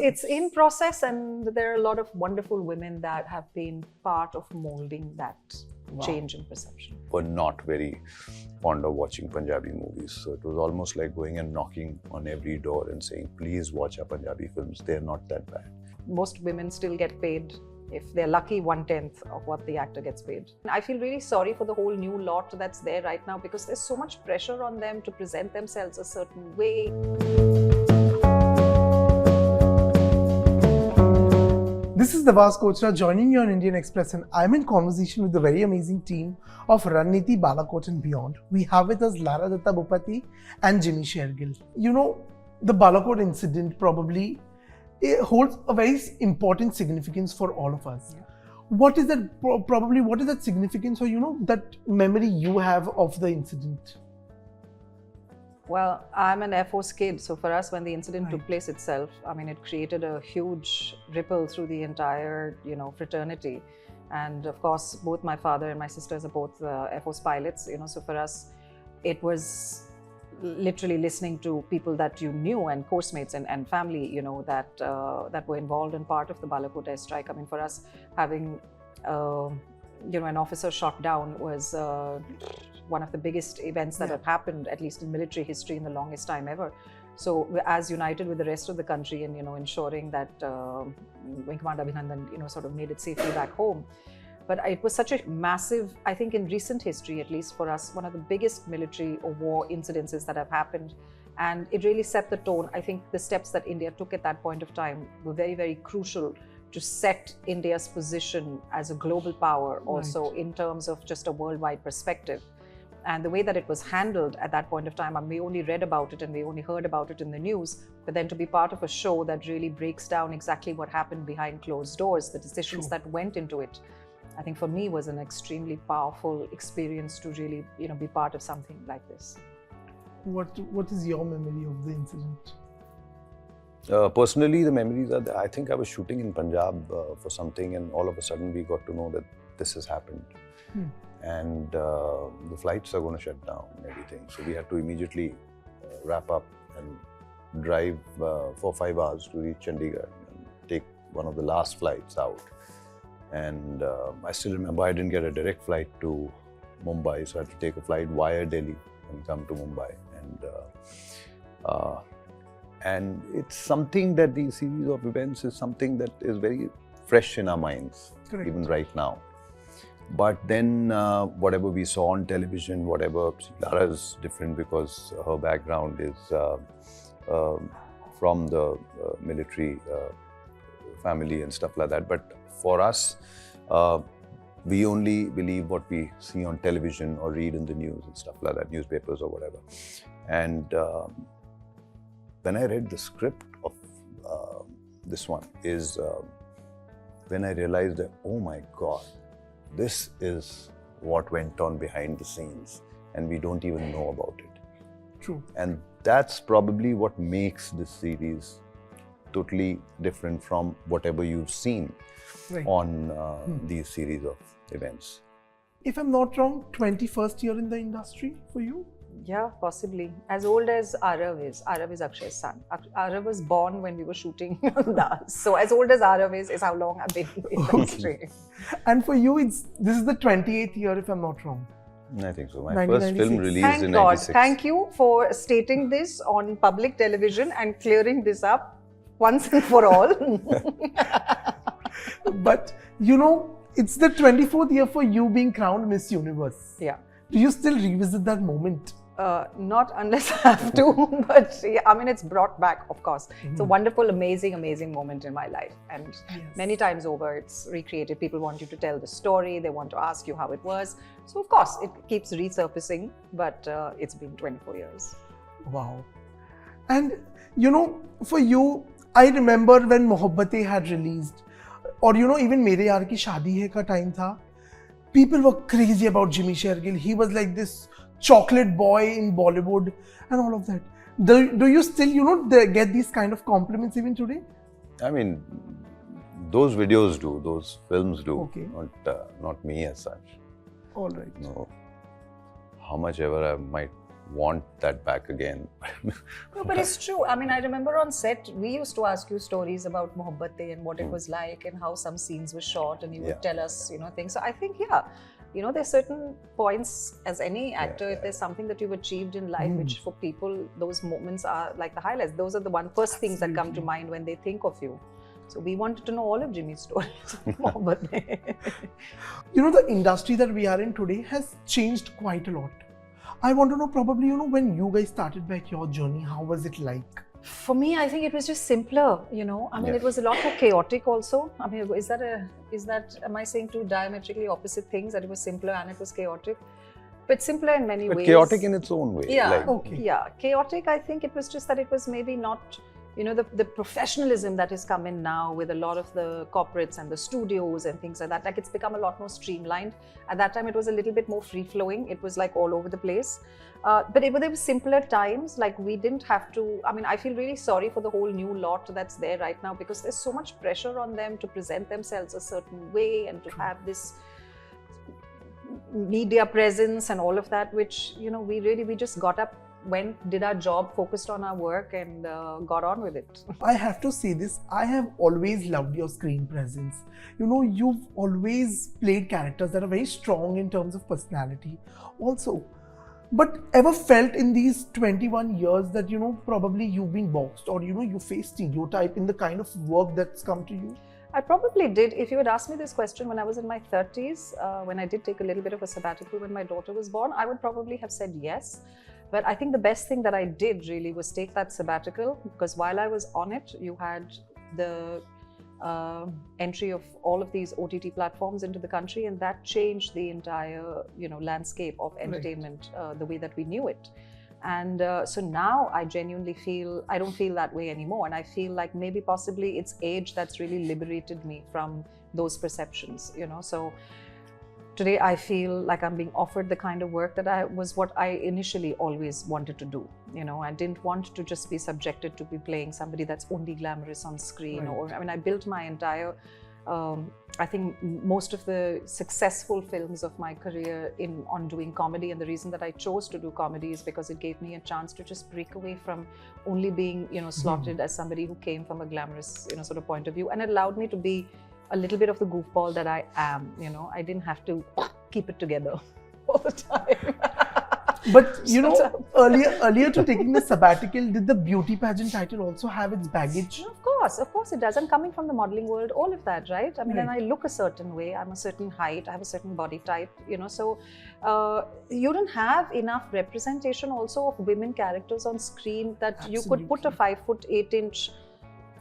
It's in process, and there are a lot of wonderful women that have been part of molding that change in perception. Were not very fond of watching Punjabi movies. So it was almost like going and knocking on every door and saying, please watch our Punjabi films. They're not that bad. Most women still get paid, if they're lucky, 1/10 of what the actor gets paid. I feel really sorry for the whole new lot that's there right now, because there's so much pressure on them to present themselves a certain way. This is Nawaz Kochra joining you on Indian Express, and I'm in conversation with the very amazing team of Ranneeti Balakot and Beyond. We have with us Lara Dutta-Jimmy Shergill. You know, the Balakot incident probably holds a very important significance for all of us. Yeah. What is that what is that significance, or that memory you have of the incident? Well, I'm an Air Force kid, so for us, when the incident took place itself, I mean, it created a huge ripple through the entire, fraternity. And of course, both my father and my sisters are both Air Force pilots, so for us, it was literally listening to people that you knew and course mates and family, that were involved in part of the Balakot airstrike. I mean, for us, having, an officer shot down was one of the biggest events that have happened, at least in military history, in the longest time ever. So we're as united with the rest of the country in, ensuring that Wing Commander Abhinandan, sort of made it safely back home. But it was such a massive, I think in recent history, at least for us, one of the biggest military or war incidences that have happened. And it really set the tone. I think the steps that India took at that point of time were very, very crucial to set India's position as a global power, also in terms of just a worldwide perspective. And the way that it was handled at that point of time, we only read about it and we only heard about it in the news, but then to be part of a show that really breaks down exactly what happened behind closed doors, the decisions that went into it, I think for me was an extremely powerful experience to really, be part of something like this. What is your memory of the incident? Personally, the memories are that I think I was shooting in Punjab for something, and all of a sudden we got to know that this has happened. And the flights are going to shut down and everything. So we had to immediately wrap up and drive for 5 hours to reach Chandigarh and take one of the last flights out. And I still remember I didn't get a direct flight to Mumbai, so I had to take a flight via Delhi and come to Mumbai. And it's something that the series of events is something that is very fresh in our minds, even right now. But then whatever we saw on television, Lara is different because her background is from the military family and stuff like that. But for us, we only believe what we see on television or read in the news and stuff like that, newspapers or whatever. And when I read the script of this one is when I realized that, oh my God, this is what went on behind the scenes and we don't even know about it. True. And that's probably what makes this series totally different from whatever you've seen on these series of events. If I'm not wrong, 21st year in the industry for you? Yeah, possibly. As old as Arav is. Arav is Akshay's son. Arav was born when we were shooting Das. So as old as Arav is how long I've been in the industry. And for you, this is the 28th year, if I'm not wrong. I think so. My first film released in 96. Thank God. Thank you for stating this on public television and clearing this up once and for all. But it's the 24th year for you being crowned Miss Universe. Yeah. Do you still revisit that moment? Not unless I have to, but yeah, I mean, it's brought back, of course. It's a wonderful, amazing moment in my life. And many times over, it's recreated. People want you to tell the story. They want to ask you how it was. So, of course, it keeps resurfacing, but it's been 24 years. Wow. And, for you, I remember when Mohabbatein had released, or, even Mere Yaar Ki Shaadi Hai ka time tha, people were crazy about Jimmy Shergill. He was like this chocolate boy in Bollywood and all of that. Do you still, get these kind of compliments even today? I mean, those videos do, those films do, okay. Not me as such. All right. No, how much ever I might want that back again. No, but it's true. I mean, I remember on set, we used to ask you stories about Mohabbatein and what it was like and how some scenes were shot, and you would tell us, you know, things. So I think, you know, there's certain points as any actor, if there's something that you've achieved in life, which for people, those moments are like the highlights. Those are the first things that come to mind when they think of you. So we wanted to know all of Jimmy's stories. You know, the industry that we are in today has changed quite a lot. I want to know, probably, you know, when you guys started back your journey, how was it like? For me, I think it was just simpler, you know. I mean, it was a lot more chaotic also. I mean, am I saying two diametrically opposite things, that it was simpler and it was chaotic? But simpler in many ways. Chaotic in its own way. Yeah, chaotic. I think it was just that it was maybe not, you know, the professionalism that has come in now with a lot of the corporates and the studios and things like that. Like, it's become a lot more streamlined. At that time, it was a little bit more free-flowing. It was like all over the place. But there were simpler times. Like, we didn't have to, I mean, I feel really sorry for the whole new lot that's there right now, because there's so much pressure on them to present themselves a certain way and to have this media presence and all of that, which, you know, we just got up, did our job, focused on our work, and got on with it. I have to say this, I have always loved your screen presence. You know, you've always played characters that are very strong in terms of personality also. But ever felt in these 21 years that, you know, probably you've been boxed, or, you know, you face stereotype in the kind of work that's come to you? I probably did. If you had asked me this question when I was in my 30s, when I did take a little bit of a sabbatical when my daughter was born, I would probably have said yes. But I think the best thing that I did really was take that sabbatical, because while I was on it, you had the entry of all of these OTT platforms into the country, and that changed the entire, you know, landscape of entertainment, the way that we knew it. And so now I genuinely feel, I don't feel that way anymore. And I feel like maybe possibly it's age that's really liberated me from those perceptions, you know. So today I feel like I'm being offered the kind of work that was what I initially always wanted to do. You know, I didn't want to just be subjected to be playing somebody that's only glamorous on screen. Or, I mean, I built my entire, I think most of the successful films of my career on doing comedy, and the reason that I chose to do comedy is because it gave me a chance to just break away from only being, you know, slotted as somebody who came from a glamorous, you know, sort of point of view, and it allowed me to be a little bit of the goofball that I am. You know, I didn't have to keep it together all the time. But you know, earlier to taking the sabbatical, did the beauty pageant title also have its baggage? Of course it does. I'm coming from the modeling world, all of that, right? I mean, and I look a certain way, I'm a certain height, I have a certain body type, you know, so you don't have enough representation also of women characters on screen that you could put a 5'8"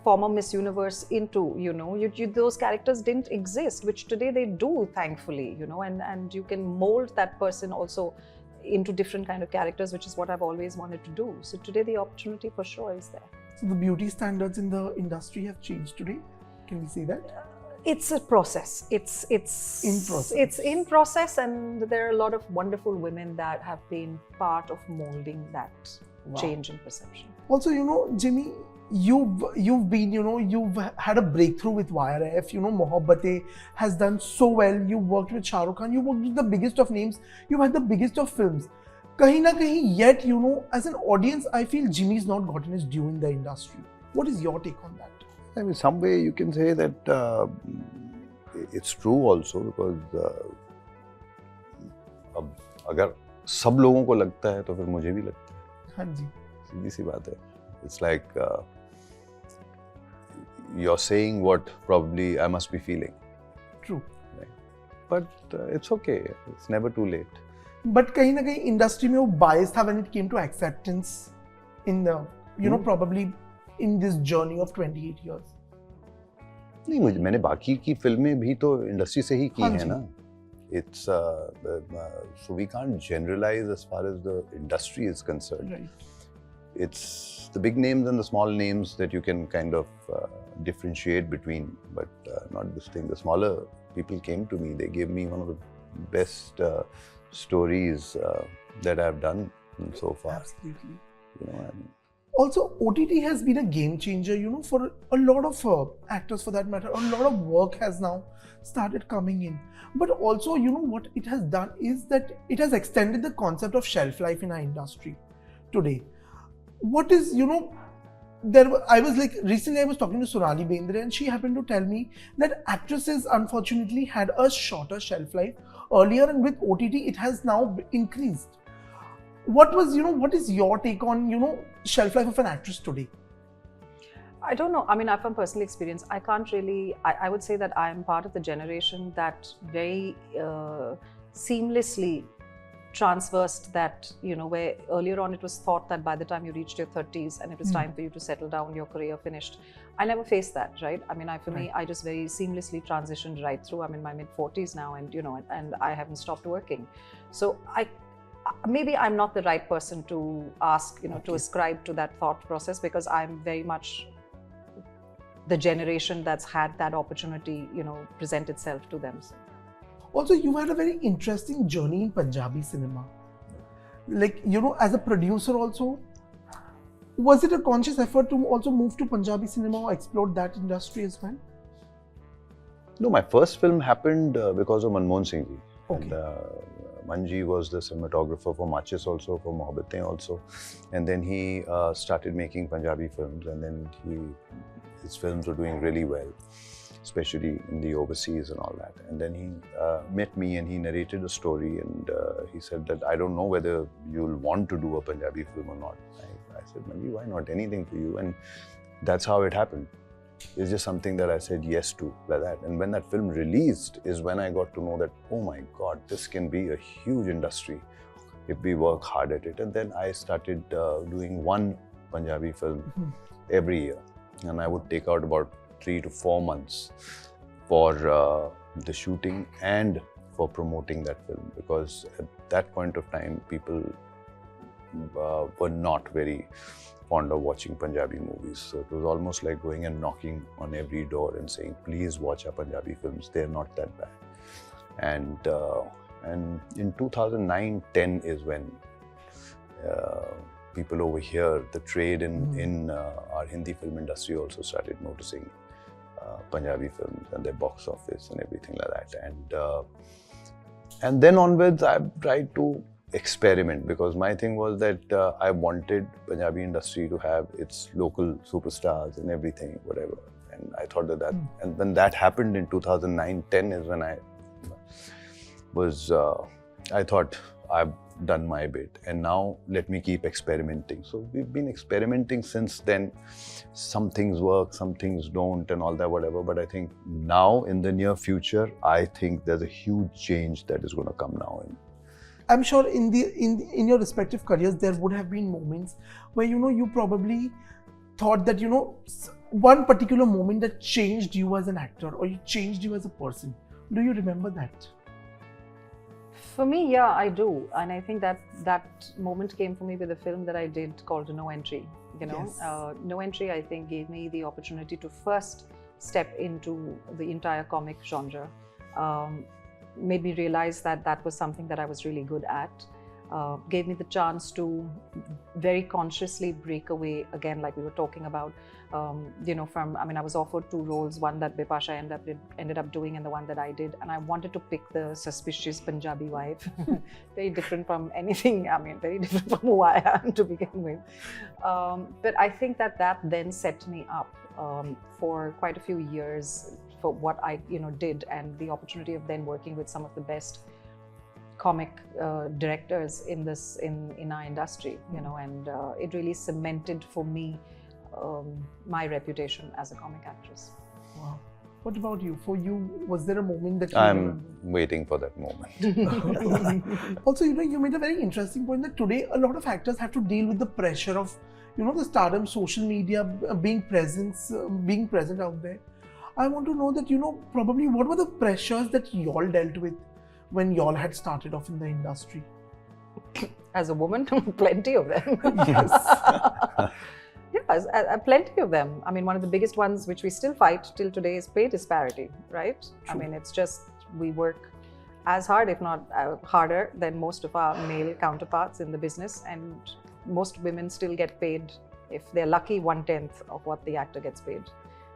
former Miss Universe into, you know, those characters didn't exist, which today they do, thankfully, you know, and you can mold that person also into different kind of characters, which is what I've always wanted to do. So today the opportunity for sure is there. So the beauty standards in the industry have changed today? Can we say that? It's a process. It's in process, and there are a lot of wonderful women that have been part of molding that change in perception. Also, you know, Jimmy, you've been, you know, you've had a breakthrough with YRF, you know, Mohabbatein has done so well. You worked with Shah Rukh Khan, you worked with the biggest of names, you've had the biggest of films. Kahin na kahin, yet, you know, as an audience, I feel Jimmy's not gotten his due in the industry. What is your take on that? I mean, some way you can say that it's true also, because अब अगर सब लोगों को लगता है तो फिर मुझे भी लगता है. हाँ जी. सीधी सी बात है. It's like you're saying what probably I must be feeling. True. Right? But it's okay. It's never too late. But kahin na kahin industry में वो bias था when it came to acceptance in the, you know, probably in this journey of 28 years. नहीं, मैंने बाकी की फिल्में भी तो इंडस्ट्री से ही की हैं ना. It's so we can't generalize as far as the industry is concerned. Right. It's the big names and the small names that you can kind of differentiate between, but not this thing. The smaller people came to me, they gave me one of the best stories that I've done so far. Absolutely. You know, and Also, OTT has been a game changer, for a lot of actors for that matter. A lot of work has now started coming in. But also, what it has done is that it has extended the concept of shelf life in our industry today. What is, recently I was talking to Sonali Bendre and she happened to tell me that actresses unfortunately had a shorter shelf life earlier, and with OTT it has now increased. What is your take on, shelf life of an actress today? I don't know. I mean, from personal experience, I can't really, I would say that I'm part of the generation that very seamlessly transversed that, where earlier on it was thought that by the time you reached your 30s and it was time for you to settle down, your career finished. I never faced that, right? I mean, for me, I just very seamlessly transitioned right through. I'm in my mid 40s now and, and I haven't stopped working. So maybe I'm not the right person to ask, to ascribe to that thought process, because I'm very much the generation that's had that opportunity, present itself to them. So. Also, you had a very interesting journey in Punjabi cinema. Like, as a producer also, was it a conscious effort to also move to Punjabi cinema or explore that industry as well? No, my first film happened because of Manmohan Singh ji. Okay. And, Manji was the cinematographer for Machis also, for Mohabbatein also. And then he started making Punjabi films, and then his films were doing really well, especially in the overseas and all that. And then he met me and he narrated a story, and he said that, I don't know whether you'll want to do a Punjabi film or not. I said, Manji, why not? Anything for you. And that's how it happened. It's just something that I said yes to, like that. And when that film released is when I got to know that, oh my God, this can be a huge industry if we work hard at it. And then I started doing one Punjabi film every year. And I would take out about 3 to 4 months for the shooting and for promoting that film, because at that point of time, people were not very fond of watching Punjabi movies. So it was almost like going and knocking on every door and saying, please watch our Punjabi films, they're not that bad. And in 2009-10 is when people over here, the trade in our Hindi film industry also started noticing Punjabi films and their box office and everything like that. And then onwards, I've tried to experiment, because my thing was that I wanted Punjabi industry to have its local superstars and everything, whatever. And I thought that and when that happened in 2009-10 is when I thought I've done my bit, and now let me keep experimenting. So we've been experimenting since then. Some things work, some things don't, and all that, whatever. But I think now in the near future, I think there's a huge change that is going to come now. I'm sure in your respective careers, there would have been moments where, you probably thought that, one particular moment that changed you as an actor or you changed you as a person. Do you remember that? For me, yeah, I do. And I think that moment came for me with a film that I did called No Entry. Yes. No Entry, I think, gave me the opportunity to first step into the entire comic genre. Made me realize that was something that I was really good at. Gave me the chance to very consciously break away, again, like we were talking about, I was offered 2 roles, one that Bipasha ended up doing and the one that I did. And I wanted to pick the suspicious Punjabi wife. Very different from anything, very different from who I am to begin with. But I think that then set me up for quite a few years for what I did, and the opportunity of then working with some of the best comic directors in our industry, and it really cemented for me my reputation as a comic actress. Wow. What about you? For you, was there a moment that you I'm waiting for that moment. Also, you made a very interesting point that today a lot of actors have to deal with the pressure of, the stardom, social media, being present out there. I want to know that, probably what were the pressures that y'all dealt with when y'all had started off in the industry? As a woman, plenty of them. Yes. Yes, plenty of them. One of the biggest ones which we still fight till today is pay disparity, right? True. It's just, we work as hard, if not harder, than most of our male counterparts in the business, and most women still get paid If they're lucky, 1/10 of what the actor gets paid.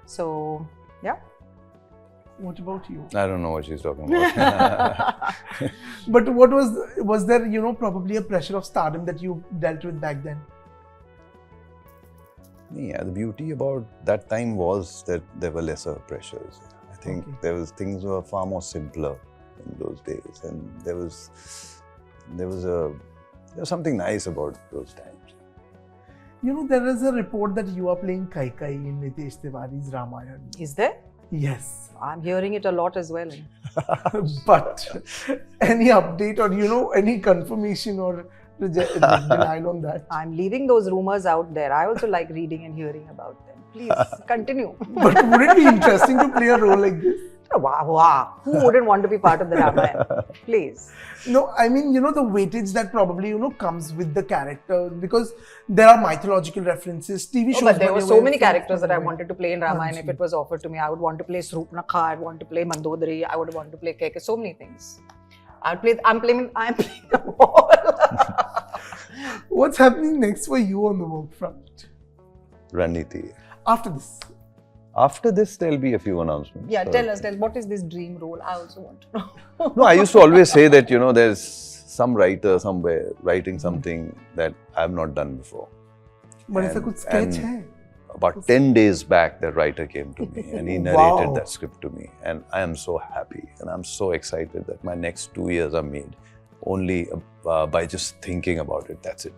So, yeah. What about you? I don't know what she's talking about. But what was there, you know, probably a pressure of stardom that you dealt with back then? Yeah, the beauty about that time was that there were lesser pressures. I think things were far more simpler in those days, and there was something nice about those times. You know, there is a report that you are playing Kaikai in Nitesh Tiwari's Ramayana. Is there? Yes. I'm hearing it a lot as well. But any update or, you know, any confirmation or denial on that? I'm leaving those rumors out there. I also like reading and hearing about them. Please continue. But would it be interesting to play a role like this? Wow. Who wouldn't want to be part of the Ramayana? Please. No, I mean, you know, the weightage that probably, you know, comes with the character, because there are mythological references, TV shows. But there were so many characters that I wanted to play in Ramayana. If it was offered to me, I would want to play Srupnakha, I would want to play Mandodari, I would want to play Keke, so many things. I'm playing them all. What's happening next for you on the work front? Ranneeti. After this? After this, there'll be a few announcements. Yeah, tell us, what is this dream role? I also want to know. No, I used to always say that, you know, there's some writer somewhere writing something that I've not done before. But it's a good sketch, hai? About 10 days back, the writer came to me and he narrated that script to me. And I am so happy and I'm so excited that my next 2 years are made only by just thinking about it. That's it.